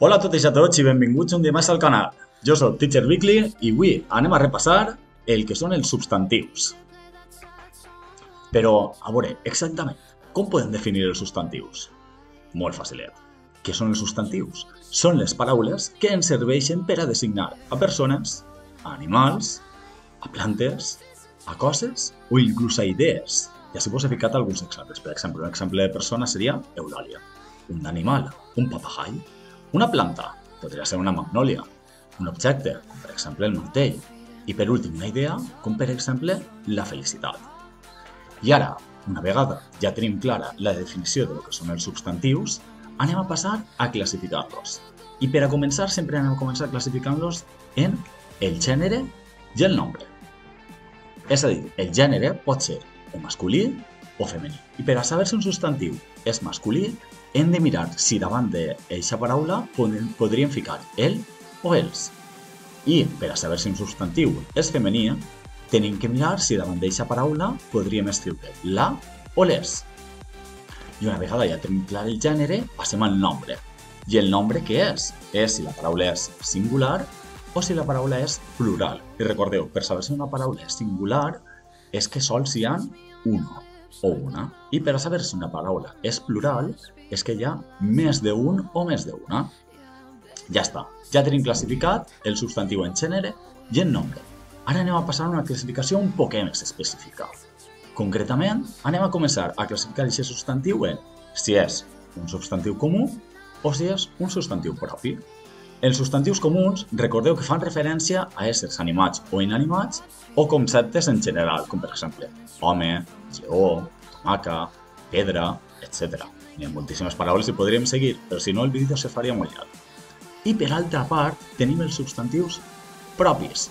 Hola a totes i a tots i benvinguts un dia més al canal. Jo soc Teacher Weekly i avui anem a repassar el que són els substantius. Però, a veure, exactament, com podem definir els substantius? Molt facilet. Què són els substantius? Són les paraules que ens serveixen per a designar a persones, a animals, a plantes, a coses o inclús a idees. I així us he ficat alguns exemples. Per exemple, un exemple de persona seria Eulàlia. Un animal, un papagai. Una planta, podria ser una magnòlia. Un objecte, com per exemple el martell. I per últim, una idea, com per exemple la felicitat. I ara, una vegada ja tenim clara la definició de lo que són els substantius, anem a passar a classificar-los. I per a començar, sempre anem a començar classificant-los en el gènere i el nombre. És a dir, el gènere pot ser o masculí o femení. I per a saber si un substantiu és masculí, hem de mirar si davant d'aquesta paraula podríem ficar el o els. I per a saber si un substantiu és femení, tenim que mirar si davant d'aquesta paraula podríem escriure la o les. I una vegada ja tenim clar el gènere, passem al nombre. I el nombre què és? És si la paraula és singular o si la paraula és plural. I recordeu, per saber si una paraula és singular és que sols hi ha uno o una. I per a saber si una paraula és plural és que hi ha més d'un o més d'una. Ja està, ja tenim classificat el substantiu en gènere i en nombre. Ara anem a passar a una classificació un poc més específica. Concretament, anem a començar a classificar aquest substantiu en si és un substantiu comú o si és un substantiu propi. Els substantius comuns, recordeu que fan referència a éssers animats o inanimats o conceptes en general, com per exemple home, lleó, tomaca, pedra, etc. Hi ha moltíssimes paraules i podríem seguir, però si no el vídeo se faria molt llarg. I per altra part, tenim els substantius propis.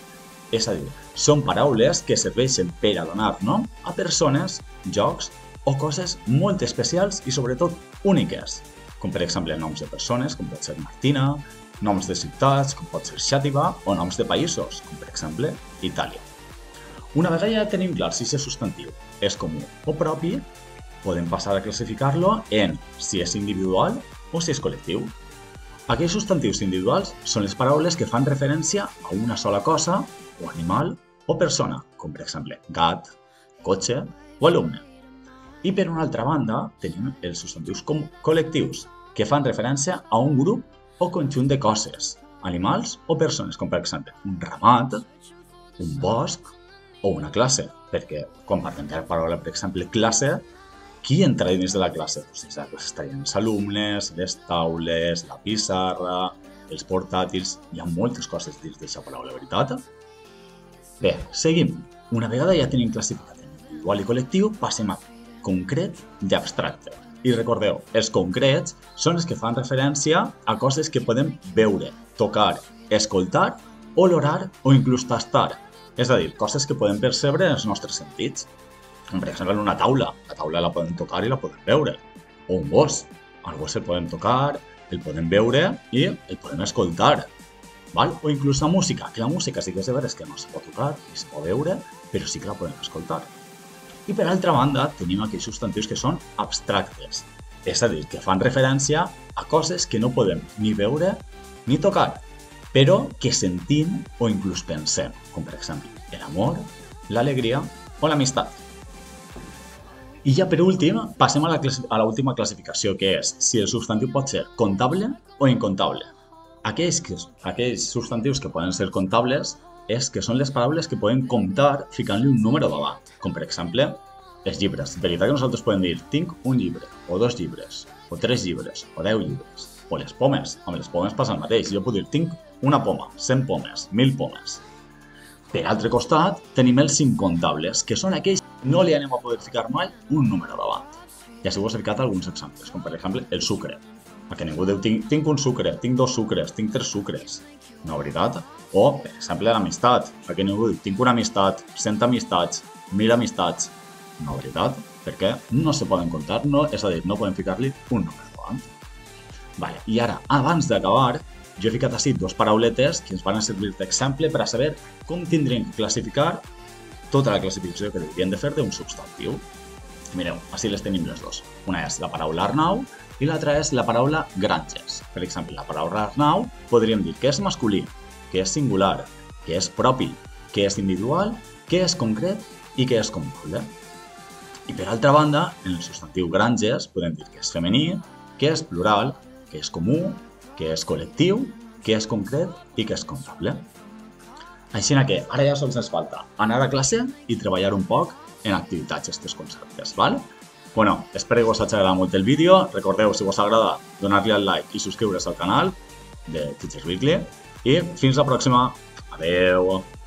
És a dir, són paraules que serveixen per a donar nom a persones, jocs o coses molt especials i sobretot úniques, com per exemple noms de persones, com pot ser Martina, noms de ciutats, com pot ser Xàtiva, o noms de països, com per exemple Itàlia. Una vegada ja tenim clar si aquest substantiu és comú o propi, podem passar a classificar-lo en si és individual o si és col·lectiu. Aquells substantius individuals són les paraules que fan referència a una sola cosa, o animal, o persona, com per exemple gat, cotxe o alumne. I per una altra banda, tenim els substantius col·lectius, que fan referència a un grup o conjunt de coses, animals o persones, com per exemple un ramat, un bosc o una classe, perquè quan parlem de la paraula, per exemple, classe, qui entra dins de la classe? Dins de la classe estarien els alumnes, les taules, la pissarra, els portàtils, hi ha moltes coses dins d'aquesta paraula, veritat? Bé, seguim. Una vegada ja tenim classificat individual i col·lectiu, passem a concret i abstracte. I recordeu, els concrets són els que fan referència a coses que podem veure, tocar, escoltar, olorar o inclús tastar. És a dir, coses que podem percebre en els nostres sentits. Com per exemple una taula. La taula la podem tocar i la podem veure. O un gos. El gos el podem tocar, el podem veure i el podem escoltar. O inclús la música, que la música sí que és de veres que no se pot tocar ni se pot veure, però sí que la podem escoltar. I per altra banda, tenim aquells substantius que són abstractes, és a dir, que fan referència a coses que no podem ni veure ni tocar, però que sentim o inclús pensem, com per exemple l'amor, l'alegria o l'amistat. I ja per últim, passem a l'última classificació, que és si el substantiu pot ser comptable o incomptable. Aquells substantius que poden ser comptables és que són les paraules que podem comptar ficant-li un número davant, com per exemple els llibres. Veritat que nosaltres podem dir tinc un llibre, o 2 llibres, o 3 llibres, o 10 llibres, o les pomes. Amb les pomes passa el mateix, jo puc dir tinc una poma, 100 pomes, 1000 pomes. Per altre costat, tenim els incomptables, que són aquells que no li anem a poder ficar mai un número davant. I així us he ficat alguns exemples, com per exemple el sucre. Perquè ningú diu tinc un sucre, tinc 2 sucres, tinc 3 sucres. No, veritat? O, per exemple, l'amistat. Perquè ningú diu tinc una amistat, 100 amistats, 1000 amistats. No, veritat? Perquè no se poden comptar, és a dir, no podem ficar-li un número davant. I ara, abans d'acabar, jo he ficat així 2 parauletes que ens van servir d'exemple per a saber com tindríem que classificar tota la classificació que hauríem de fer d'un substantiu. Mireu, així les tenim les 2. Una és la paraula Arnau i l'altra és la paraula granges. Per exemple, la paraula Arnau podríem dir que és masculí, que és singular, que és propi, que és individual, que és concret i que és comptable. I per altra banda, en el substantiu granges podem dir que és femení, que és plural, que és comú, que és col·lectiu, que és concret i que és comptable. Així que ara ja sols ens falta anar a classe i treballar un poc en activitats aquests conceptes, val? Bueno, espero que us hagi agradat molt el vídeo. Recordeu, si us agrada, donar-li al like i subscriure's al canal de Teacher Weekly. I fins la pròxima. Adeu!